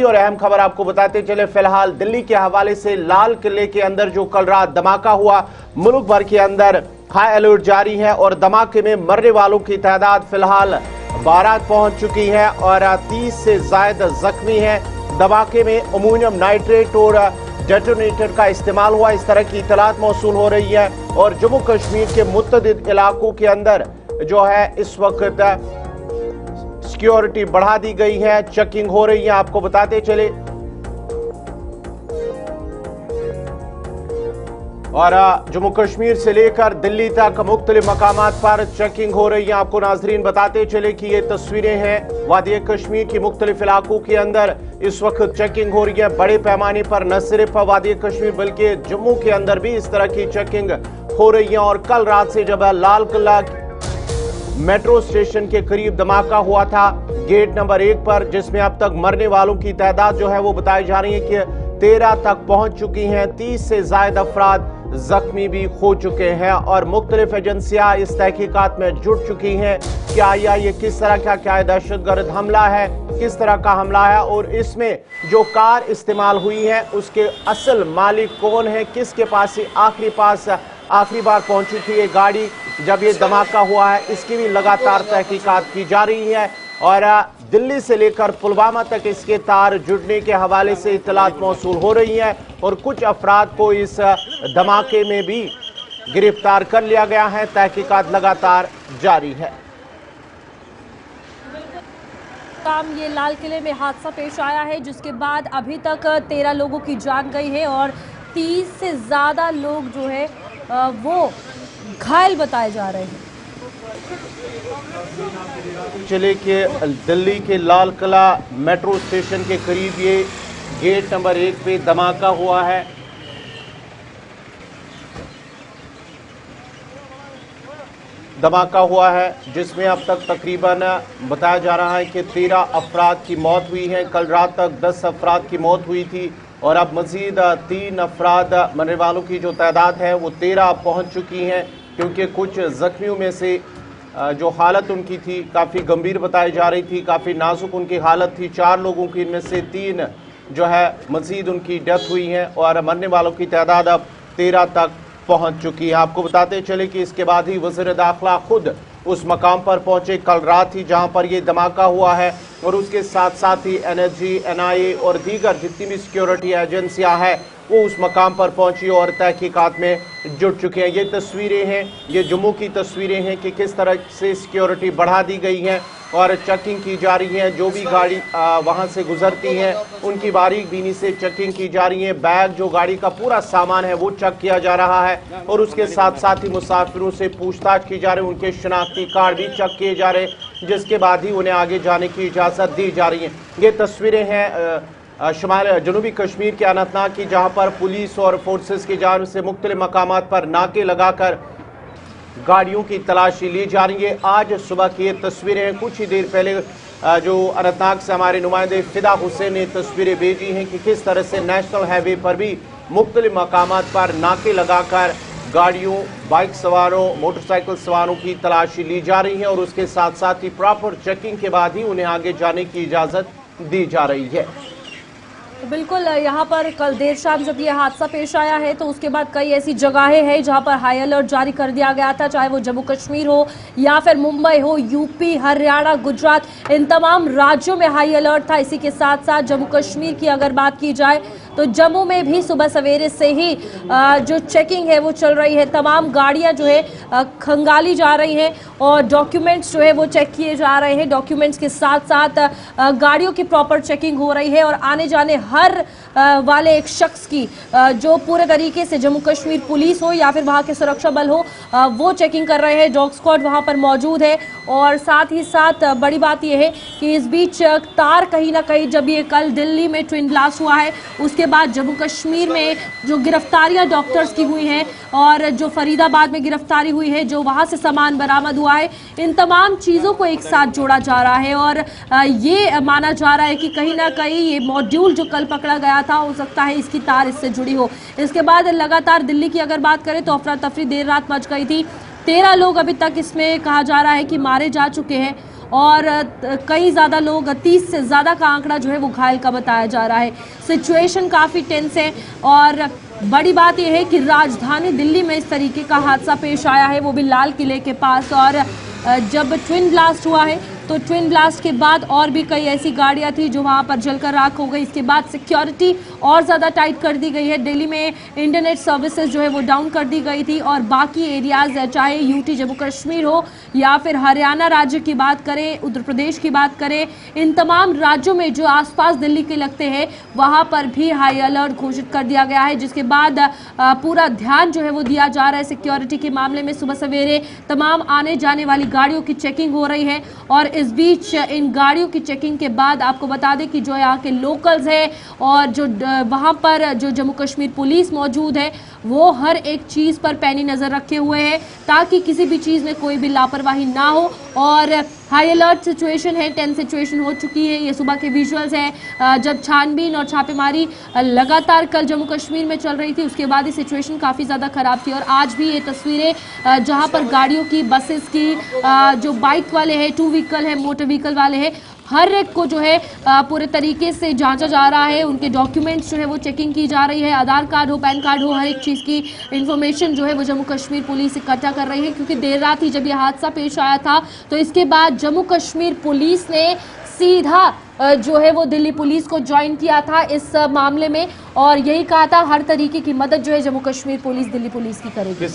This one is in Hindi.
और अहम खबर आपको बताते चले, फिलहाल दिल्ली के हवाले से लाल किले के अंदर जो कल रात धमाका हुआ, मुल्क भर के अंदर हाई अलर्ट जारी है और धमाके में मरने वालों की तादाद फिलहाल 12 पहुंच चुकी है और 30 से ज्यादा जख्मी है। धमाके में अमोनियम नाइट्रेट और डेटोनेटर का इस्तेमाल हुआ, इस तरह की इतलात मौसूल हो रही है और जम्मू कश्मीर के मुतअद्दिद इलाकों के अंदर जो है इस वक्त सिक्योरिटी बढ़ा दी गई है, चेकिंग हो रही है। आपको बताते चले और जम्मू कश्मीर से लेकर दिल्ली तक मुख्तलिफ मकामात पर चेकिंग हो रही है। आपको नाजरीन बताते चले कि ये तस्वीरें हैं वादी कश्मीर की मुख्तलिफ इलाकों के अंदर इस वक्त चेकिंग हो रही है बड़े पैमाने पर। न सिर्फ वादी कश्मीर बल्कि जम्मू के अंदर भी इस तरह की चेकिंग हो रही है। और कल रात से जब लाल किला मेट्रो स्टेशन के करीब धमाका हुआ था गेट नंबर 1 पर, जिसमें अब तक मरने वालों की तादाद जो है वो बताई जा रही है कि 13 तक पहुंच चुकी हैं। 30 से ज्यादा अफराद जख्मी भी हो चुके हैं और मुख्तलिफ एजेंसियां इस तहकीकात में जुट चुकी हैं कि आया ये किस तरह का क्या दहशतगर्द हमला है, किस तरह का हमला है और इसमें जो कार इस्तेमाल हुई है उसके असल मालिक कौन है, किसके पास आखिरी बार पहुंची थी ये गाड़ी जब ये धमाका हुआ है, इसकी भी लगातार तहकीकात की जा रही है। और दिल्ली से लेकर पुलवामा तक इसके तार जुड़ने के हवाले से इतलात मौसूल हो रही है और कुछ अफराद को इस धमाके में भी गिरफ्तार कर लिया गया है। तहकीकात लगातार जारी है। ये लाल किले में हादसा पेश आया है जिसके बाद अभी तक 13 लोगों की जान गई है और 30 से ज़्यादा लोग जो है वो घायल बताए जा रहे हैं। चले कि दिल्ली के लाल किला मेट्रो स्टेशन के करीब ये गेट नंबर 1 पे धमाका हुआ है। धमाका हुआ है जिसमें अब तक तकरीबन बताया जा रहा है कि 13 अफराद की मौत हुई है। कल रात तक 10 अफराद की मौत हुई थी और अब मजीद 3 अफराद मरने वालों की जो तादाद है वो 13 पहुंच चुकी हैं, क्योंकि कुछ जख्मियों में से जो हालत उनकी थी काफ़ी गंभीर बताई जा रही थी, काफ़ी नाजुक उनकी हालत थी। 4 लोगों की इनमें से 3 जो है मजीद उनकी डेथ हुई है और मरने वालों की तादाद अब 13 तक पहुंच चुकी है। आपको बताते चले कि इसके बाद ही वज़ीर दाखिला खुद उस मकाम पर पहुंचे कल रात ही जहां पर ये धमाका हुआ है और उसके साथ साथ ही NSG, NIA और दीगर जितनी भी सिक्योरिटी एजेंसियां हैं वो उस मकाम पर पहुंची और तहकीकात में जुट चुके हैं। ये तस्वीरें हैं, ये जम्मू की तस्वीरें हैं कि किस तरह से सिक्योरिटी बढ़ा दी गई है और चेकिंग की जा रही है। जो भी गाड़ी वहां से गुजरती है उनकी बारीक बीनी से चेकिंग की जा रही है। बैग जो गाड़ी का पूरा सामान है वो चेक किया जा रहा है और उसके साथ साथ ही मुसाफिरों से पूछताछ की जा रही है, उनके शनाख्ती कार्ड भी चेक किए जा रहे हैं, जिसके बाद ही उन्हें आगे जाने की इजाज़त दी जा रही है। ये तस्वीरें हैं जनूबी कश्मीर के अनंतनाग की, जहां पर पुलिस और फोर्सेस की जानिब से मुख्तलिफ मकामात पर नाके लगाकर गाड़ियों की तलाशी ली जा रही है। आज सुबह की ये तस्वीरें, कुछ ही देर पहले जो अनंतनाग से हमारे नुमाइंदे फिदा हुसैन ने तस्वीरें भेजी हैं कि किस तरह से नेशनल हाईवे पर भी मुख्तलिफ मकामात पर नाके लगाकर गाड़ियों, बाइक सवारों, मोटरसाइकिल सवारों की तलाशी ली जा रही है और उसके साथ साथ ही प्रॉपर चेकिंग के बाद ही उन्हें आगे जाने की इजाज़त दी जा रही है। बिल्कुल, यहाँ पर कल देर शाम जब ये हादसा पेश आया है तो उसके बाद कई ऐसी जगहें हैं जहाँ पर हाई अलर्ट जारी कर दिया गया था, चाहे वो जम्मू कश्मीर हो या फिर मुंबई हो, यूपी, हरियाणा, गुजरात, इन तमाम राज्यों में हाई अलर्ट था। इसी के साथ साथ जम्मू कश्मीर की अगर बात की जाए तो जम्मू में भी सुबह सवेरे से ही जो चेकिंग है वो चल रही है। तमाम गाड़ियाँ जो है खंगाली जा रही हैं और डॉक्यूमेंट्स जो है वो चेक किए जा रहे हैं। डॉक्यूमेंट्स के साथ साथ गाड़ियों की प्रॉपर चेकिंग हो रही है और आने जाने हर वाले एक शख्स की जो पूरे तरीके से जम्मू कश्मीर पुलिस हो या फिर वहाँ के सुरक्षा बल हो वो चेकिंग कर रहे हैं। डॉग स्क्वाड वहाँ पर मौजूद है और साथ ही साथ बड़ी बात यह है कि इस बीच तार कहीं ना कहीं, जब ये कल दिल्ली में ट्विन ब्लास्ट हुआ है उसके बाद जम्मू कश्मीर में जो गिरफ्तारियां डॉक्टर्स की हुई हैं और जो फरीदाबाद में गिरफ्तारी हुई है, जो वहां से सामान बरामद हुआ है, इन तमाम चीज़ों को एक साथ जोड़ा जा रहा है और ये माना जा रहा है कि कहीं ना कहीं ये मॉड्यूल जो कल पकड़ा गया था हो सकता है इसकी तार इससे जुड़ी हो। इसके बाद लगातार दिल्ली की अगर बात करें तो अफरा तफरी देर रात मच गई थी। 13 लोग अभी तक इसमें कहा जा रहा है कि मारे जा चुके हैं और कई ज़्यादा लोग 30 से ज़्यादा का आंकड़ा जो है वो घायल का बताया जा रहा है। सिचुएशन काफ़ी टेंस है और बड़ी बात यह है कि राजधानी दिल्ली में इस तरीके का हादसा पेश आया है, वो भी लाल किले के पास। और जब ट्विन ब्लास्ट हुआ है तो ट्विन ब्लास्ट के बाद और भी कई ऐसी गाड़ियां थी जो वहां पर जलकर राख हो गई। इसके बाद सिक्योरिटी और ज़्यादा टाइट कर दी गई है। दिल्ली में इंटरनेट सर्विसेज जो है वो डाउन कर दी गई थी और बाकी एरियाज चाहे यूटी जम्मू कश्मीर हो या फिर हरियाणा राज्य की बात करें, उत्तर प्रदेश की बात करें, इन तमाम राज्यों में जो आसपास दिल्ली के लगते हैं वहां पर भी हाई अलर्ट घोषित कर दिया गया है, जिसके बाद पूरा ध्यान जो है वो दिया जा रहा है सिक्योरिटी के मामले में। सुबह सवेरे तमाम आने जाने वाली गाड़ियों की चेकिंग हो रही है और इस बीच इन गाड़ियों की चेकिंग के बाद आपको बता दें कि जो यहाँ के लोकल्स हैं और जो वहाँ पर जो जम्मू कश्मीर पुलिस मौजूद है वो हर एक चीज़ पर पैनी नज़र रखे हुए हैं ताकि किसी भी चीज़ में कोई भी लापरवाही ना हो। और हाई अलर्ट सिचुएशन है, टेंस सिचुएशन हो चुकी है। ये सुबह के विजुअल्स हैं जब छानबीन और छापेमारी लगातार कल जम्मू कश्मीर में चल रही थी, उसके बाद ही सिचुएशन काफ़ी ज़्यादा ख़राब थी। और आज भी ये तस्वीरें जहाँ पर गाड़ियों की, बसेस की, जो बाइक वाले हैं, 2 व्हीकल है, मोटर व्हीकल वाले हैं, हर एक को जो है पूरे तरीके से जांचा जा रहा है। उनके डॉक्यूमेंट्स जो है वो चेकिंग की जा रही है। आधार कार्ड हो, पैन कार्ड हो, हर एक चीज़ की इन्फॉर्मेशन जो है वो जम्मू कश्मीर पुलिस इकट्ठा कर रही है, क्योंकि देर रात ही जब यह हादसा पेश आया था तो इसके बाद जम्मू कश्मीर पुलिस ने सीधा जो है वो दिल्ली पुलिस को ज्वाइन किया था इस मामले में और यही कहा था हर तरीके की मदद जो है जम्मू कश्मीर पुलिस दिल्ली पुलिस की करेगी।